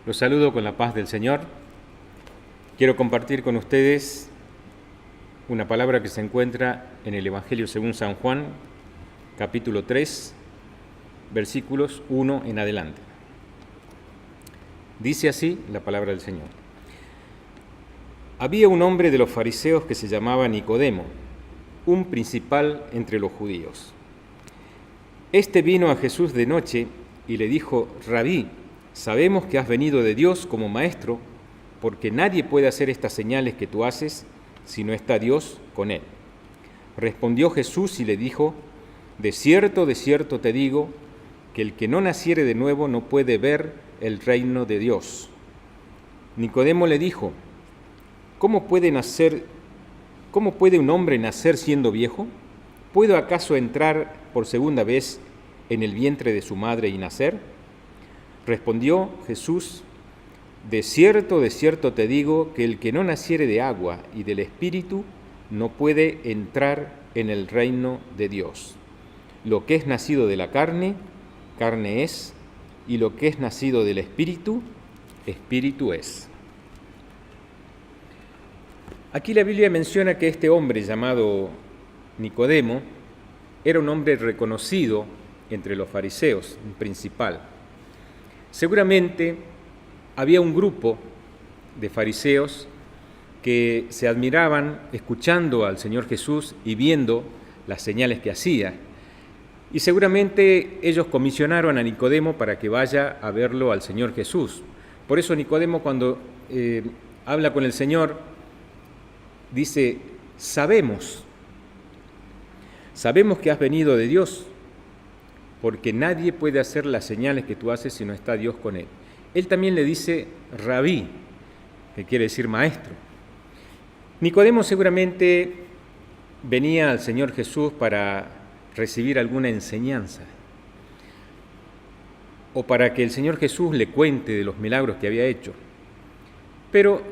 Los saludo con la paz del Señor. Quiero compartir con ustedes una palabra que se encuentra en el Evangelio según San Juan, capítulo 3, versículos 1 en adelante. Dice así la palabra del Señor. Había un hombre de los fariseos que se llamaba Nicodemo, un principal entre los judíos. Este vino a Jesús de noche y le dijo: Rabí, sabemos que has venido de Dios como maestro, porque nadie puede hacer estas señales que tú haces si no está Dios con él. Respondió Jesús y le dijo: de cierto te digo, que el que no naciere de nuevo no puede ver el reino de Dios. Nicodemo le dijo: ¿Cómo puede un hombre nacer siendo viejo? ¿Puede acaso entrar por segunda vez en el vientre de su madre y nacer? Respondió Jesús: de cierto te digo, que el que no naciere de agua y del Espíritu no puede entrar en el reino de Dios. Lo que es nacido de la carne, carne es, y lo que es nacido del Espíritu, Espíritu es. Aquí la Biblia menciona que este hombre llamado Nicodemo era un hombre reconocido entre los fariseos, un principal. Seguramente había un grupo de fariseos que se admiraban escuchando al Señor Jesús y viendo las señales que hacía. Y seguramente ellos comisionaron a Nicodemo para que vaya a verlo al Señor Jesús. Por eso Nicodemo, cuando habla con el Señor, dice: sabemos que has venido de Dios, porque nadie puede hacer las señales que tú haces si no está Dios con él. Él también le dice rabí, que quiere decir maestro. Nicodemo seguramente venía al Señor Jesús para recibir alguna enseñanza, o para que el Señor Jesús le cuente de los milagros que había hecho. Pero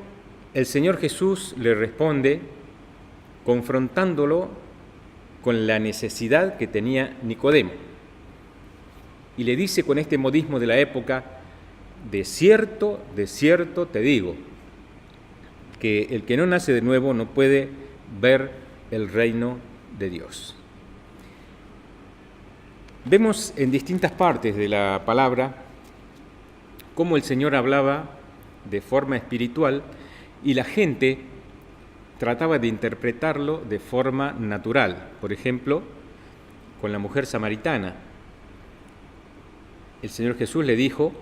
el Señor Jesús le responde confrontándolo con la necesidad que tenía Nicodemo. Y le dice con este modismo de la época: de cierto te digo, que el que no nace de nuevo no puede ver el reino de Dios. Vemos en distintas partes de la palabra cómo el Señor hablaba de forma espiritual y la gente trataba de interpretarlo de forma natural. Por ejemplo, con la mujer samaritana. El Señor Jesús le dijo: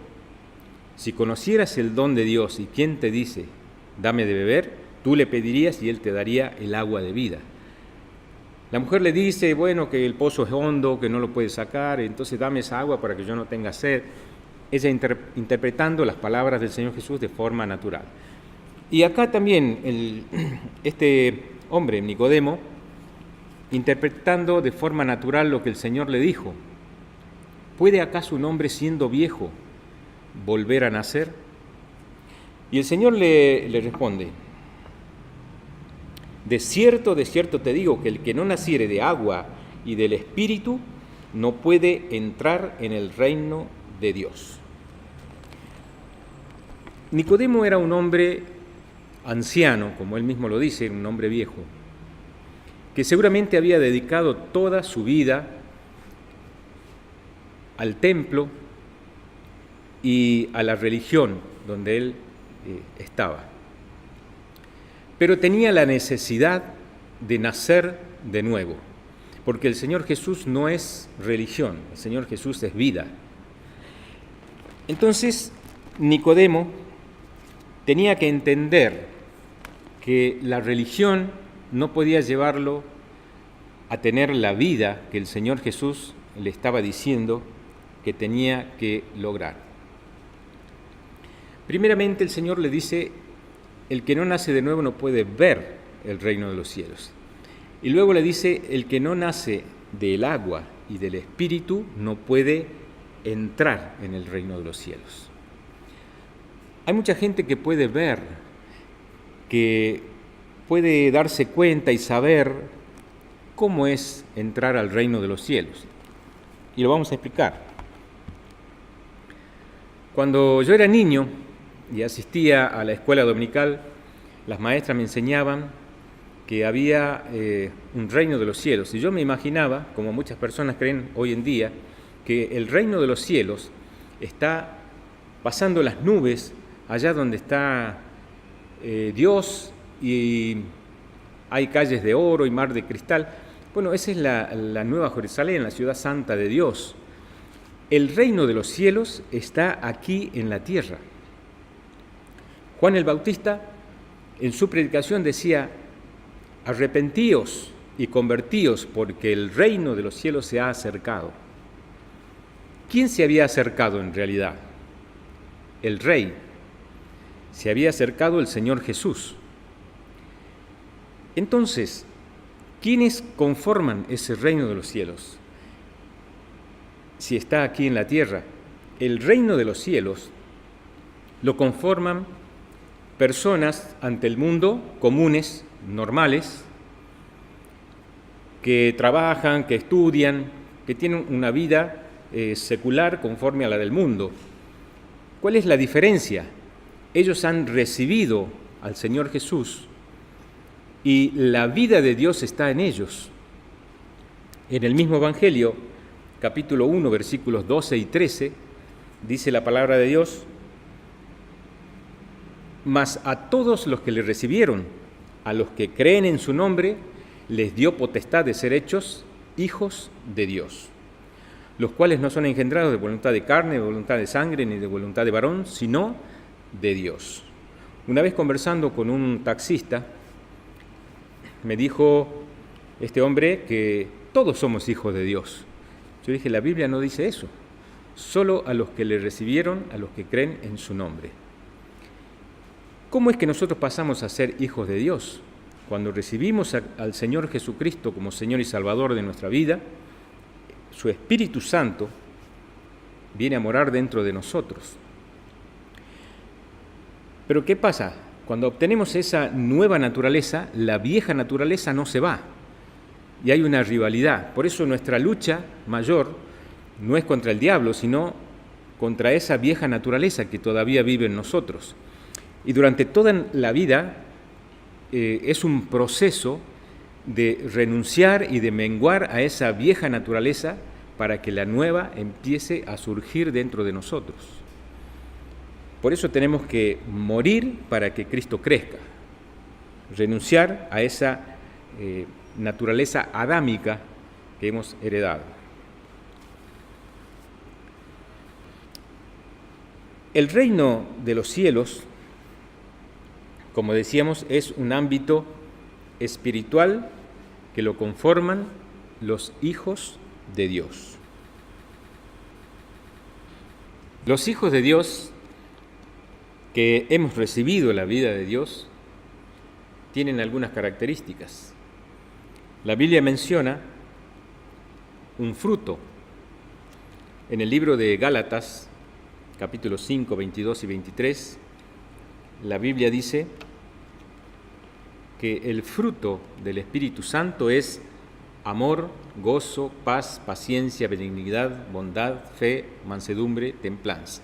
si conocieras el don de Dios y quién te dice, dame de beber, tú le pedirías y él te daría el agua de vida. La mujer le dice: bueno, que el pozo es hondo, que no lo puedes sacar, entonces dame esa agua para que yo no tenga sed. Ella interpretando las palabras del Señor Jesús de forma natural. Y acá también este hombre, Nicodemo, interpretando de forma natural lo que el Señor le dijo. ¿Puede acaso un hombre siendo viejo volver a nacer? Y el Señor le responde: de cierto te digo, que el que no naciere de agua y del Espíritu no puede entrar en el reino de Dios. Nicodemo era un hombre anciano, como él mismo lo dice, un hombre viejo, que seguramente había dedicado toda su vida al templo y a la religión donde él estaba. Pero tenía la necesidad de nacer de nuevo, porque el Señor Jesús no es religión, el Señor Jesús es vida. Entonces, Nicodemo tenía que entender que la religión no podía llevarlo a tener la vida que el Señor Jesús le estaba diciendo que tenía que lograr. Primeramente el Señor le dice: el que no nace de nuevo no puede ver el reino de los cielos. Y luego le dice: el que no nace del agua y del Espíritu no puede entrar en el reino de los cielos. Hay mucha gente que puede ver, que puede darse cuenta y saber cómo es entrar al reino de los cielos. Y lo vamos a explicar. Cuando yo era niño, y asistía a la escuela dominical, las maestras me enseñaban que había un reino de los cielos. Y yo me imaginaba, como muchas personas creen hoy en día, que el reino de los cielos está pasando las nubes, allá donde está Dios, y hay calles de oro y mar de cristal. Bueno, esa es la Nueva Jerusalén, la ciudad santa de Dios. El reino de los cielos está aquí en la tierra. Juan el Bautista, en su predicación decía: arrepentíos y convertíos, porque el reino de los cielos se ha acercado. ¿Quién se había acercado en realidad? El Rey. Se había acercado el Señor Jesús. Entonces, ¿quiénes conforman ese reino de los cielos? Si está aquí en la tierra, el reino de los cielos lo conforman personas ante el mundo comunes, normales, que trabajan, que estudian, que tienen una vida secular conforme a la del mundo. ¿Cuál es la diferencia? Ellos han recibido al Señor Jesús y la vida de Dios está en ellos. En el mismo Evangelio, capítulo 1, versículos 12 y 13, dice la palabra de Dios: mas a todos los que le recibieron, a los que creen en su nombre, les dio potestad de ser hechos hijos de Dios, los cuales no son engendrados de voluntad de carne, de voluntad de sangre, ni de voluntad de varón, sino de Dios. Una vez conversando con un taxista, me dijo este hombre que todos somos hijos de Dios. Yo dije: la Biblia no dice eso, solo a los que le recibieron, a los que creen en su nombre. ¿Cómo es que nosotros pasamos a ser hijos de Dios? Cuando recibimos al Señor Jesucristo como Señor y Salvador de nuestra vida, su Espíritu Santo viene a morar dentro de nosotros. Pero ¿qué pasa? Cuando obtenemos esa nueva naturaleza, la vieja naturaleza no se va y hay una rivalidad. Por eso nuestra lucha mayor no es contra el diablo, sino contra esa vieja naturaleza que todavía vive en nosotros. Y durante toda la vida es un proceso de renunciar y de menguar a esa vieja naturaleza para que la nueva empiece a surgir dentro de nosotros. Por eso tenemos que morir para que Cristo crezca, renunciar a esa naturaleza adámica que hemos heredado. El reino de los cielos, como decíamos, es un ámbito espiritual que lo conforman los hijos de Dios. Los hijos de Dios que hemos recibido la vida de Dios tienen algunas características. La Biblia menciona un fruto. En el libro de Gálatas, capítulo 5, 22 y 23, la Biblia dice que el fruto del Espíritu Santo es amor, gozo, paz, paciencia, benignidad, bondad, fe, mansedumbre, templanza.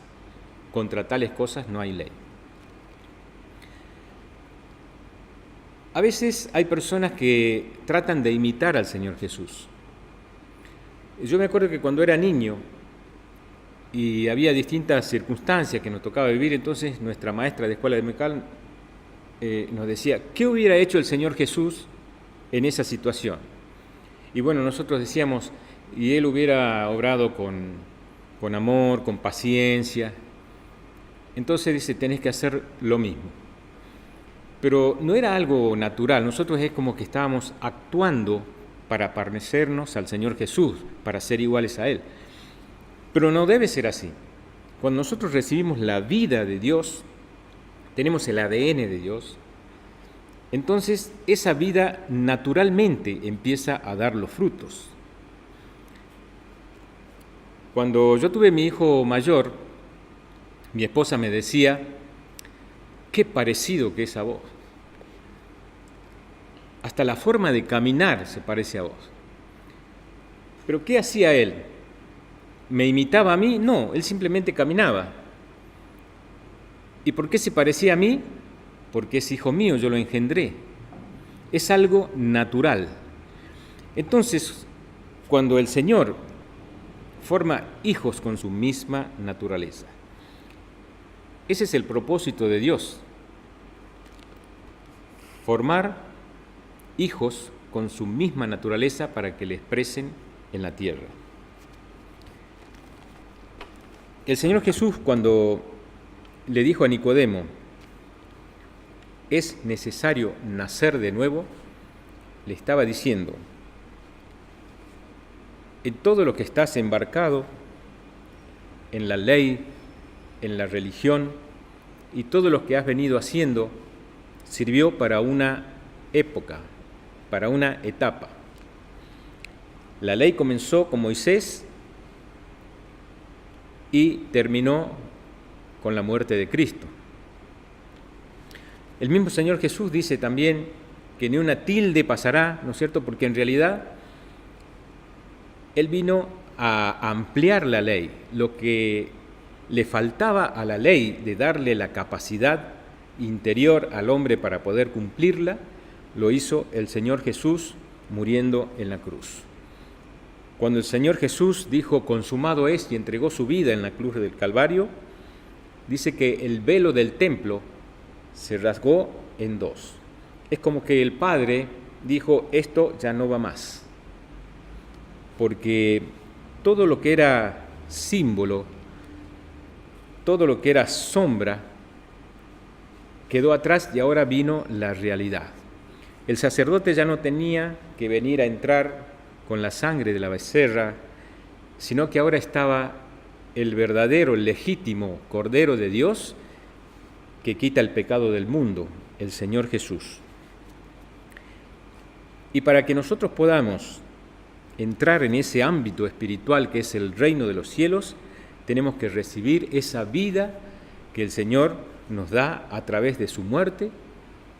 Contra tales cosas no hay ley. A veces hay personas que tratan de imitar al Señor Jesús. Yo me acuerdo que cuando era niño y había distintas circunstancias que nos tocaba vivir, entonces nuestra maestra de escuela dominical nos decía: ¿qué hubiera hecho el Señor Jesús en esa situación? Y bueno, nosotros decíamos: y Él hubiera obrado con amor, con paciencia. Entonces dice: tenés que hacer lo mismo. Pero no era algo natural, nosotros es como que estábamos actuando para parecernos al Señor Jesús, para ser iguales a Él. Pero no debe ser así. Cuando nosotros recibimos la vida de Dios, tenemos el ADN de Dios, entonces esa vida naturalmente empieza a dar los frutos. Cuando yo tuve mi hijo mayor, mi esposa me decía: qué parecido que es a vos. Hasta la forma de caminar se parece a vos. ¿Pero qué hacía él? ¿Me imitaba a mí? No, él simplemente caminaba. ¿Y por qué se parecía a mí? Porque es hijo mío, yo lo engendré. Es algo natural. Entonces, cuando el Señor forma hijos con su misma naturaleza, ese es el propósito de Dios, formar hijos con su misma naturaleza para que le expresen en la tierra. El Señor Jesús, cuando le dijo a Nicodemo, es necesario nacer de nuevo, le estaba diciendo, en todo lo que estás embarcado, en la ley, en la religión, y todo lo que has venido haciendo, sirvió para una época, para una etapa. La ley comenzó con Moisés y terminó con la muerte de Cristo. El mismo Señor Jesús dice también que ni una tilde pasará, ¿no es cierto? Porque en realidad Él vino a ampliar la ley. Lo que le faltaba a la ley de darle la capacidad interior al hombre para poder cumplirla, lo hizo el Señor Jesús muriendo en la cruz. Cuando el Señor Jesús dijo consumado es y entregó su vida en la cruz del Calvario, dice que el velo del templo se rasgó en dos. Es como que el Padre dijo, esto ya no va más, porque todo lo que era símbolo, todo lo que era sombra, quedó atrás y ahora vino la realidad. El sacerdote ya no tenía que venir a entrar con la sangre de la becerra, sino que ahora estaba el verdadero, el legítimo Cordero de Dios que quita el pecado del mundo, el Señor Jesús. Y para que nosotros podamos entrar en ese ámbito espiritual que es el reino de los cielos, tenemos que recibir esa vida que el Señor nos da a través de su muerte,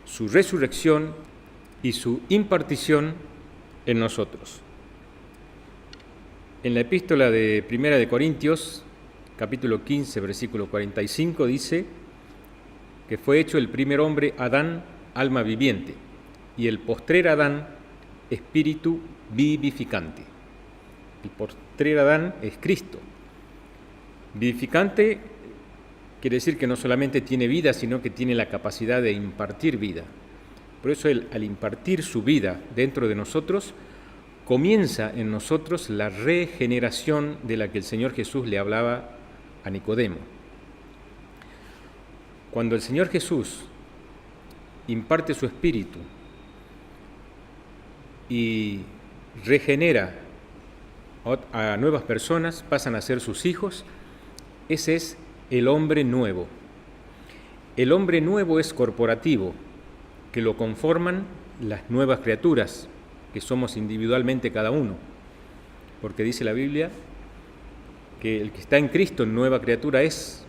su resurrección y su impartición en nosotros. En la epístola de Primera de Corintios, capítulo 15, versículo 45, dice que fue hecho el primer hombre, Adán, alma viviente, y el postrer Adán, espíritu vivificante. El postrer Adán es Cristo. Vivificante quiere decir que no solamente tiene vida, sino que tiene la capacidad de impartir vida. Por eso Él, al impartir su vida dentro de nosotros, comienza en nosotros la regeneración de la que el Señor Jesús le hablaba a Nicodemo. Cuando el Señor Jesús imparte su espíritu y regenera a nuevas personas, pasan a ser sus hijos, ese es el hombre nuevo. El hombre nuevo es corporativo, que lo conforman las nuevas criaturas, que somos individualmente cada uno, porque dice la Biblia que el que está en Cristo nueva criatura es.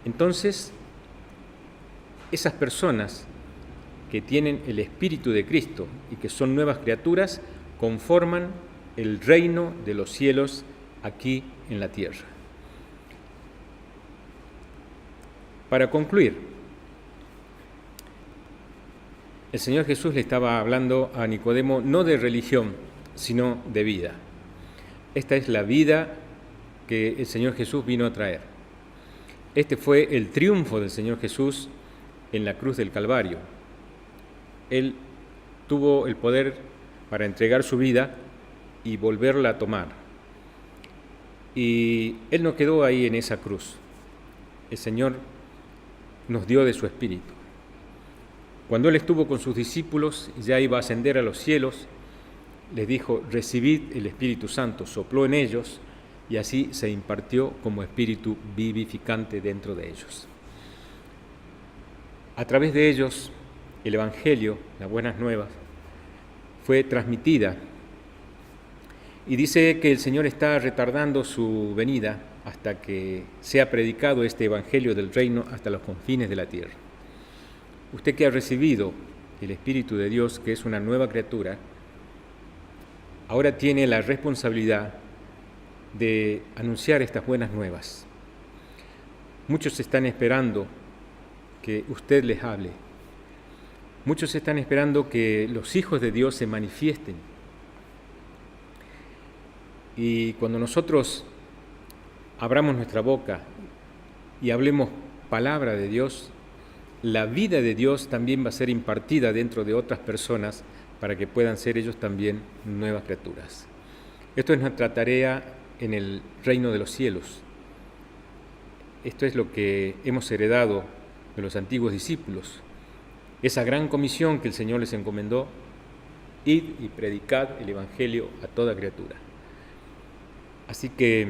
Entonces, esas personas que tienen el Espíritu de Cristo y que son nuevas criaturas, conforman el reino de los cielos aquí en la tierra. Para concluir, el Señor Jesús le estaba hablando a Nicodemo no de religión, sino de vida. Esta es la vida que el Señor Jesús vino a traer. Este fue el triunfo del Señor Jesús en la cruz del Calvario. Él tuvo el poder para entregar su vida y volverla a tomar. Y Él no quedó ahí en esa cruz. El Señor nos dio de su Espíritu. Cuando Él estuvo con sus discípulos, ya iba a ascender a los cielos, les dijo, recibid el Espíritu Santo, sopló en ellos y así se impartió como espíritu vivificante dentro de ellos. A través de ellos, el Evangelio, las buenas nuevas, fue transmitida y dice que el Señor está retardando su venida hasta que sea predicado este Evangelio del reino hasta los confines de la tierra. Usted que ha recibido el Espíritu de Dios, que es una nueva criatura, ahora tiene la responsabilidad de anunciar estas buenas nuevas. Muchos están esperando que usted les hable. Muchos están esperando que los hijos de Dios se manifiesten. Y cuando nosotros abramos nuestra boca y hablemos palabra de Dios, la vida de Dios también va a ser impartida dentro de otras personas para que puedan ser ellos también nuevas criaturas. Esto es nuestra tarea en el reino de los cielos. Esto es lo que hemos heredado de los antiguos discípulos. Esa gran comisión que el Señor les encomendó: id y predicad el Evangelio a toda criatura. Así que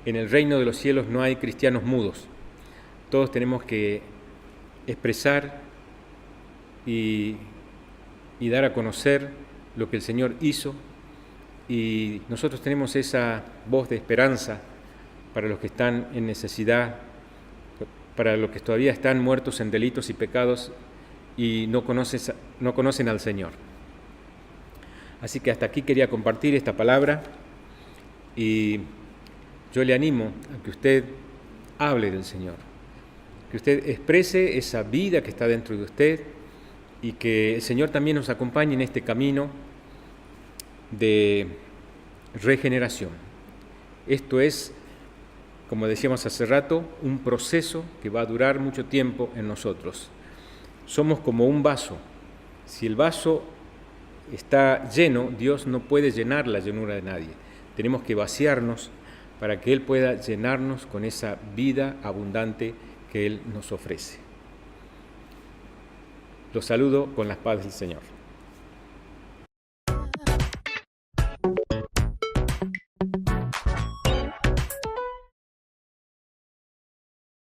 en el reino de los cielos no hay cristianos mudos. Todos tenemos que expresar y dar a conocer lo que el Señor hizo, y nosotros tenemos esa voz de esperanza para los que están en necesidad, para los que todavía están muertos en delitos y pecados y no conocen al Señor. Así que hasta aquí quería compartir esta palabra, y yo le animo a que usted hable del Señor, que usted exprese esa vida que está dentro de usted, y que el Señor también nos acompañe en este camino de regeneración. Esto es, como decíamos hace rato, un proceso que va a durar mucho tiempo en nosotros. Somos como un vaso. Si el vaso está lleno, Dios no puede llenar la llenura de nadie. Tenemos que vaciarnos para que Él pueda llenarnos con esa vida abundante que Él nos ofrece. Los saludo con las paz del Señor.